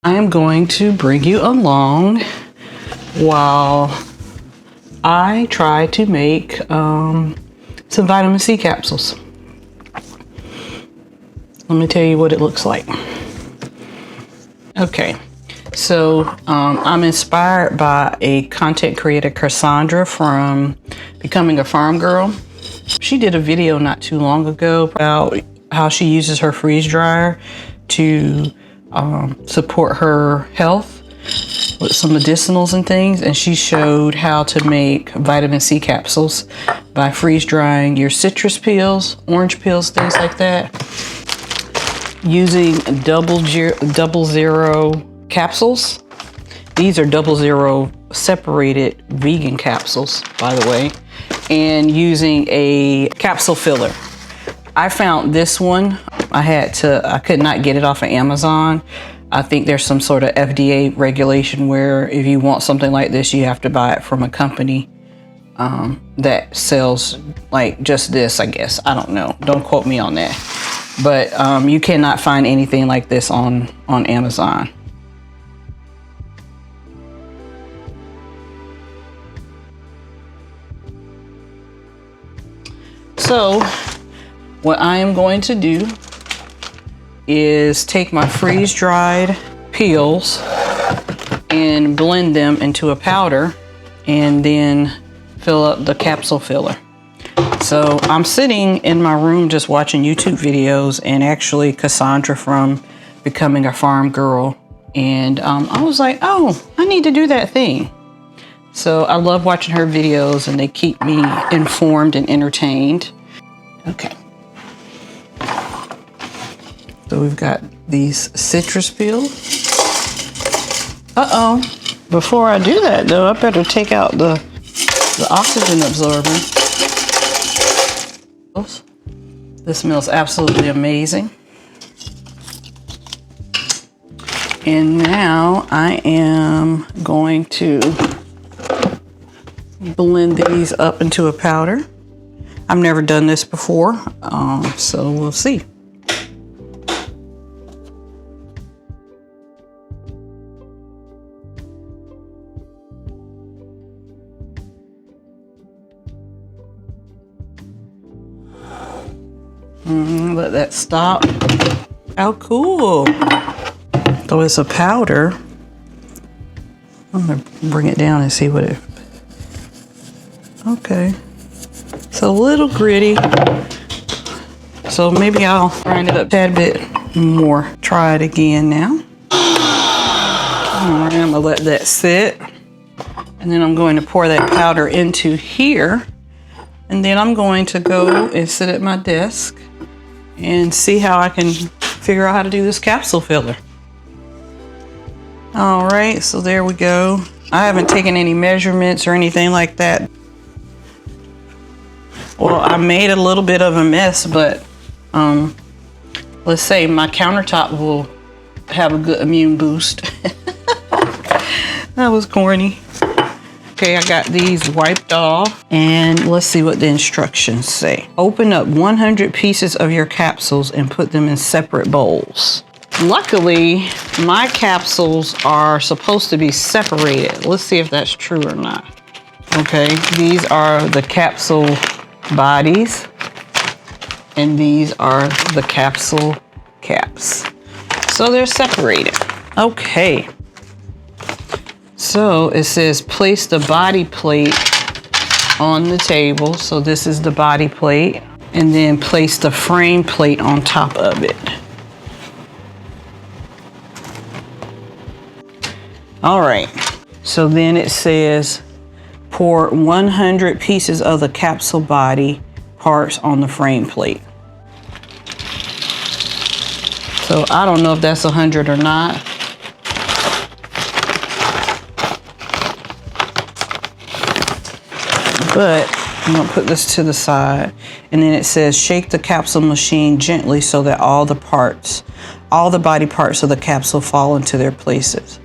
I am going to bring you along while I try to make some vitamin C capsules. Let me tell you what it looks like. Okay, so I'm inspired by a content creator, Cassandra, from Becoming a Farm Girl. She did a video not too long ago about how she uses her freeze dryer to support her health with some medicinals and things, and she showed how to make vitamin C capsules by freeze drying your citrus peels, orange peels, things like that, using double zero capsules. These are 00 separated vegan capsules, by the way, and using a capsule filler. I found this one. I could not get it off of Amazon. I think there's some sort of FDA regulation where if you want something like this, you have to buy it from a company that sells like just this, I guess. I don't know. Don't quote me on that. But you cannot find anything like this on Amazon. So what I am going to do is take my freeze dried peels and blend them into a powder and then fill up the capsule filler. So I'm sitting in my room just watching YouTube videos, and actually Cassandra from Becoming a Farm Girl, and I was like, oh, I need to do that thing. So I love watching her videos, and they keep me informed and entertained. Okay. So we've got these citrus peels. Uh-oh. Before I do that though, I better take out the oxygen absorber. This smells absolutely amazing. And now I am going to blend these up into a powder. I've never done this before, so we'll see. Let that stop. How cool. So it's a powder. I'm gonna bring it down and see what it, okay. It's a little gritty. So maybe I'll grind it up a tad bit more. Try it again now. All right, I'm gonna let that sit. And then I'm going to pour that powder into here. And then I'm going to go and sit at my desk and see how I can figure out how to do this capsule filler. All right, so there we go. I haven't taken any measurements or anything like that. Well, I made a little bit of a mess, but let's say my countertop will have a good immune boost. That was corny. Okay, I got these wiped off, and let's see what the instructions say. Open up 100 pieces of your capsules and put them in separate bowls. Luckily, my capsules are supposed to be separated. Let's see if that's true or not. Okay, these are the capsule bodies, and these are the capsule caps. So they're separated. Okay. So it says place the body plate on the table. So this is the body plate, and then place the frame plate on top of it. All right. So then it says pour 100 pieces of the capsule body parts on the frame plate. So I don't know if that's 100 or not. But I'm gonna put this to the side, and then it says shake the capsule machine gently so that all the body parts of the capsule fall into their places.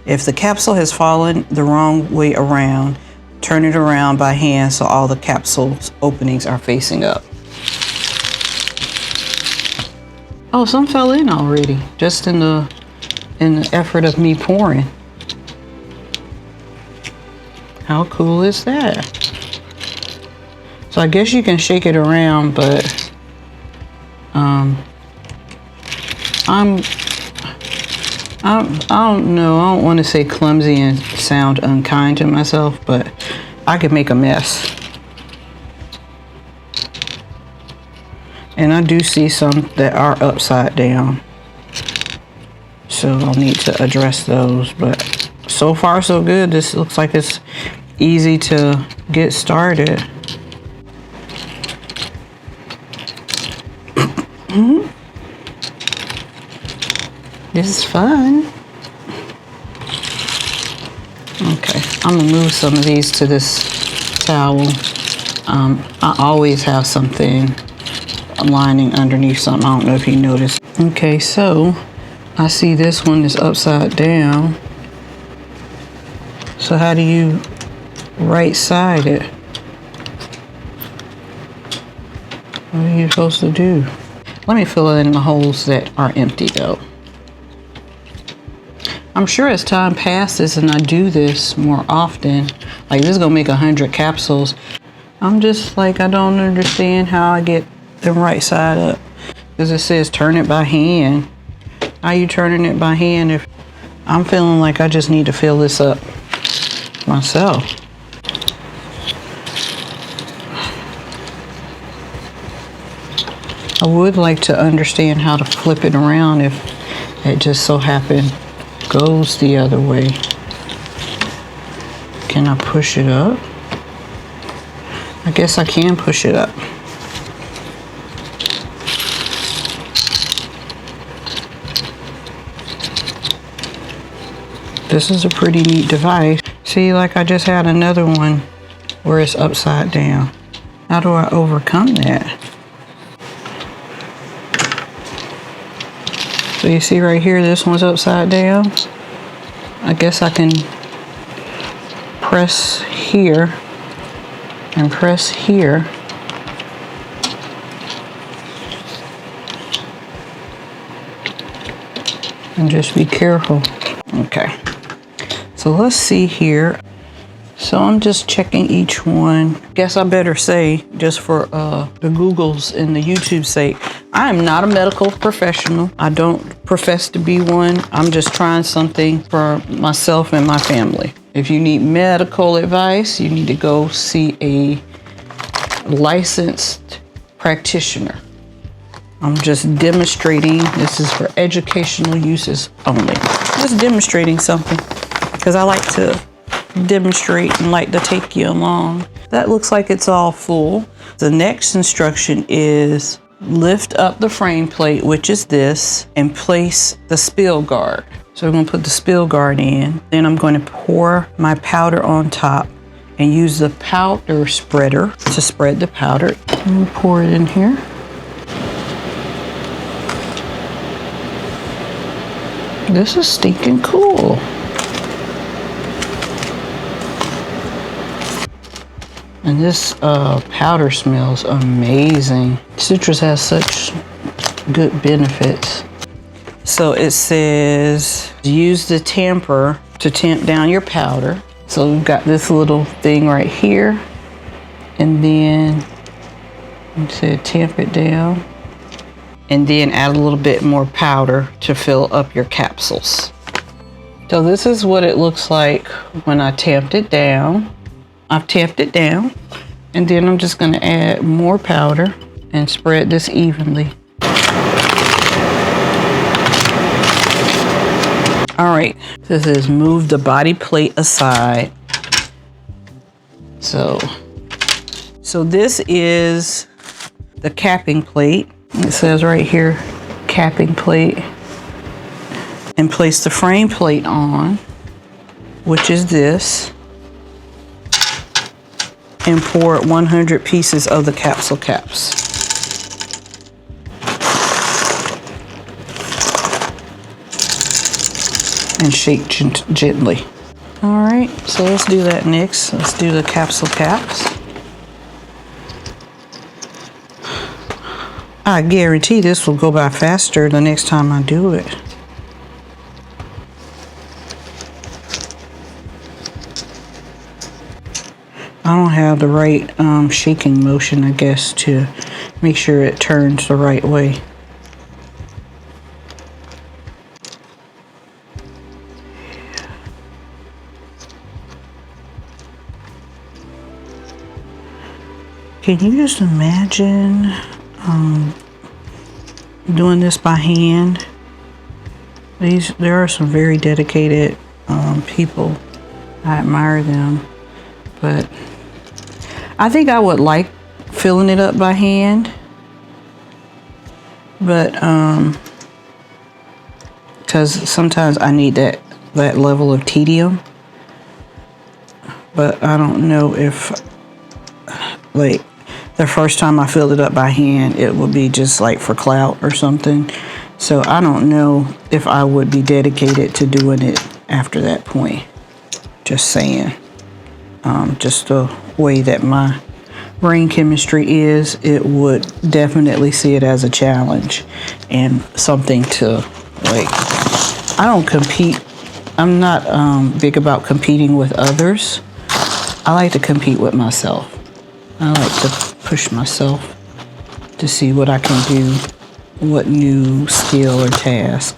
If the capsule has fallen the wrong way around, turn it around by hand so all the capsule's openings are facing up. Oh, some fell in already, just in the in the effort of me pouring. How cool is that? So I guess you can shake it around, but I don't know. I don't want to say clumsy and sound unkind to myself, but I could make a mess. And I do see some that are upside down, so I'll need to address those. But so far so good. This looks like it's easy to get started. This is fun. Okay, I'm gonna move some of these to this towel. I always have something lining underneath something. I don't know if you noticed. Okay, so I see this one is upside down. So how do you right side it? What are you supposed to do? Let me fill in the holes that are empty though. I'm sure as time passes and I do this more often, like this is gonna make 100 capsules. I'm just like, I don't understand how I get them right side up. Because it says turn it by hand. How you turning it by hand if I'm feeling like I just need to fill this up myself? I would like to understand how to flip it around if it just so happened goes the other way. Can I push it up? I guess I can push it up. This is a pretty neat device. See, like I just had another one where it's upside down. How do I overcome that? So you see right here, this one's upside down. I guess I can press here and press here. And just be careful. Okay. So let's see here. So I'm just checking each one. Guess I better say, just for the Googles and the YouTube sake, I am not a medical professional. I don't profess to be one. I'm just trying something for myself and my family. If you need medical advice, you need to go see a licensed practitioner. I'm just demonstrating. This is for educational uses only. Just demonstrating something because I like to demonstrate and like to take you along. That looks like it's all full. The next instruction is lift up the frame plate, which is this, and place the spill guard. So we're going to put the spill guard in. Then I'm going to pour my powder on top and use the powder spreader to spread the powder. And pour it in here. This is stinking cool. And this powder smells amazing. Citrus has such good benefits. So it says use the tamper to tamp down your powder. So we've got this little thing right here. And then it said tamp it down. And then add a little bit more powder to fill up your capsules. So this is what it looks like when I tamped it down. I've tamped it down, and then I'm just gonna add more powder and spread this evenly. All right, this is move the body plate aside. So this is the capping plate. It says right here, capping plate. And place the frame plate on, which is this. And pour 100 pieces of the capsule caps. And shake gently. All right, so let's do that next. Let's do the capsule caps. I guarantee this will go by faster the next time I do it. I don't have the right shaking motion, I guess, to make sure it turns the right way. Can you just imagine doing this by hand? There are some very dedicated people. I admire them, but I think I would like filling it up by hand, but because sometimes I need that level of tedium, but I don't know if, like, the first time I filled it up by hand, it would be just like for clout or something. So I don't know if I would be dedicated to doing it after that point. Just saying. Just the way that my brain chemistry is, it would definitely see it as a challenge and something to, like, I don't compete. I'm not big about competing with others. I like to compete with myself. I like to push myself to see what I can do, what new skill or task.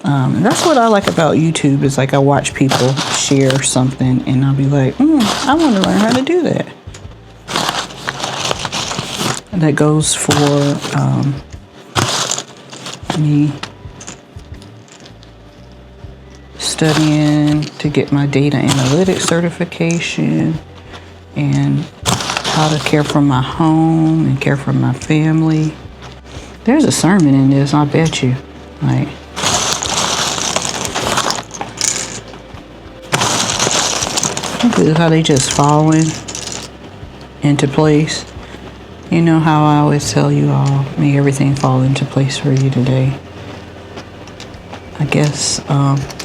And that's what I like about YouTube, is like I watch people share something and I'll be like, I want to learn how to do that. And that goes for me studying to get my data analytics certification, and how to care for my home and care for my family. There's a sermon in this, I bet you. Like, this is how they just fall into place. You know how I always tell you all, make everything fall into place for you today. I guess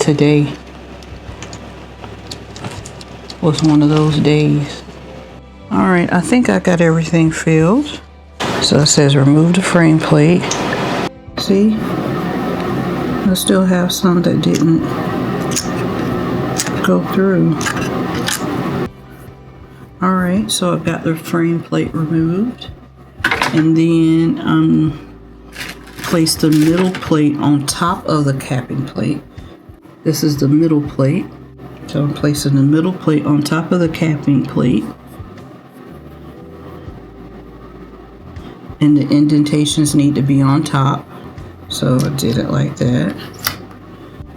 today was one of those days. All right, I think I got everything filled. So it says remove the frame plate. See? I still have some that didn't go through. All right, so I've got the frame plate removed. And then place the middle plate on top of the capping plate. This is the middle plate. So I'm placing the middle plate on top of the capping plate. And the indentations need to be on top. So I did it like that.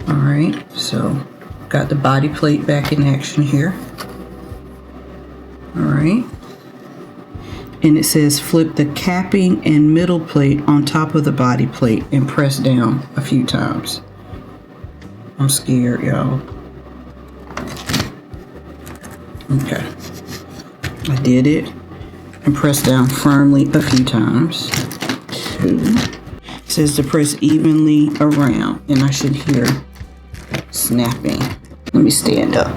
All right, so got the body plate back in action here. All right. And it says flip the capping and middle plate on top of the body plate and press down a few times. I'm scared, y'all. Okay. I did it. And press down firmly a few times. It says to press evenly around, and I should hear snapping. Let me stand up.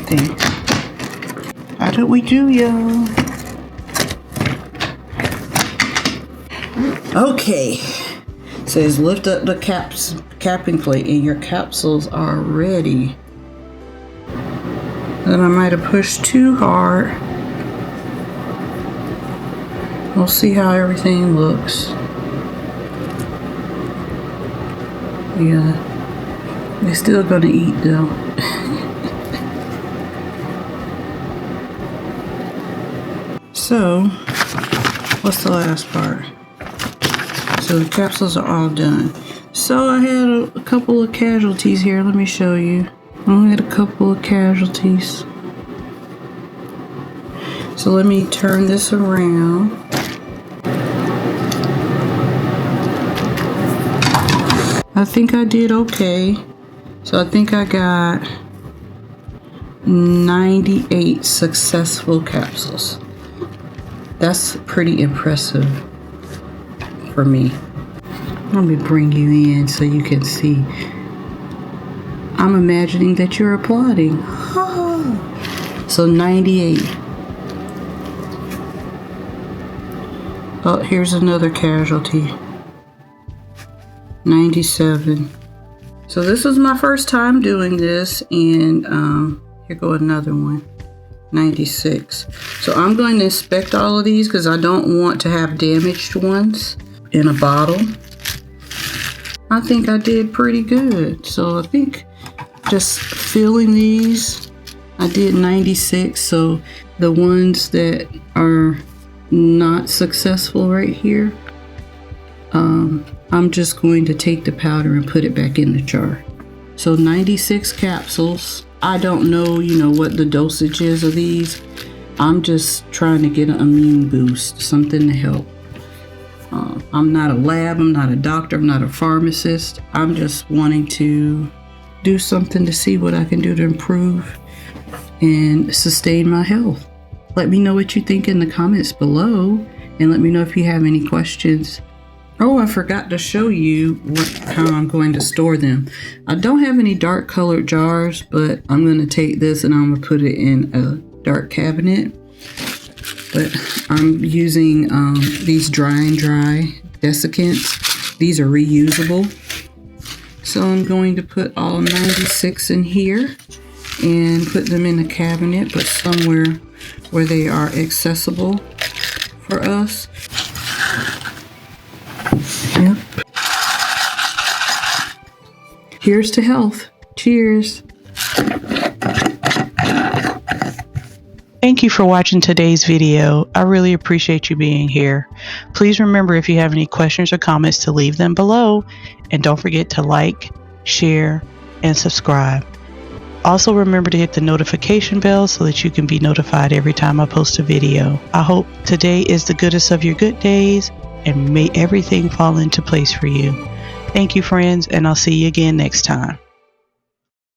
Okay. How did we do, y'all? Okay. It says lift up the capping plate and your capsules are ready. Then I might have pushed too hard. We'll see how everything looks. Yeah, they're still gonna eat though. So, what's the last part? So the capsules are all done. So I had a couple of casualties here. Let me show you. I only had a couple of casualties. So let me turn this around. I think I did okay. So I think I got 98 successful capsules. That's pretty impressive for me. Let me bring you in so you can see. I'm imagining that you're applauding. So 98. Oh, here's another casualty. 97. So this is my first time doing this, and here go another one, 96. So I'm going to inspect all of these because I don't want to have damaged ones in a bottle. I think I did pretty good. So I think just filling these, I did 96. So the ones that are not successful right here, I'm just going to take the powder and put it back in the jar. So 96 capsules. I don't know, what the dosage is of these. I'm just trying to get an immune boost, something to help. I'm not a lab, I'm not a doctor, I'm not a pharmacist. I'm just wanting to do something to see what I can do to improve and sustain my health. Let me know what you think in the comments below, and let me know if you have any questions. Oh, I forgot to show you how I'm going to store them. I don't have any dark colored jars, but I'm going to take this and I'm going to put it in a dark cabinet. But I'm using these dry and dry desiccants. These are reusable. So I'm going to put all 96 in here and put them in a cabinet, but somewhere where they are accessible for us. Yep. Here's to health. Cheers. Thank you for watching today's video. I really appreciate you being here. Please remember, if you have any questions or comments, to leave them below. And don't forget to like, share, and subscribe. Also remember to hit the notification bell so that you can be notified every time I post a video. I hope today is the goodest of your good days, and may everything fall into place for you. Thank you, friends, and I'll see you again next time.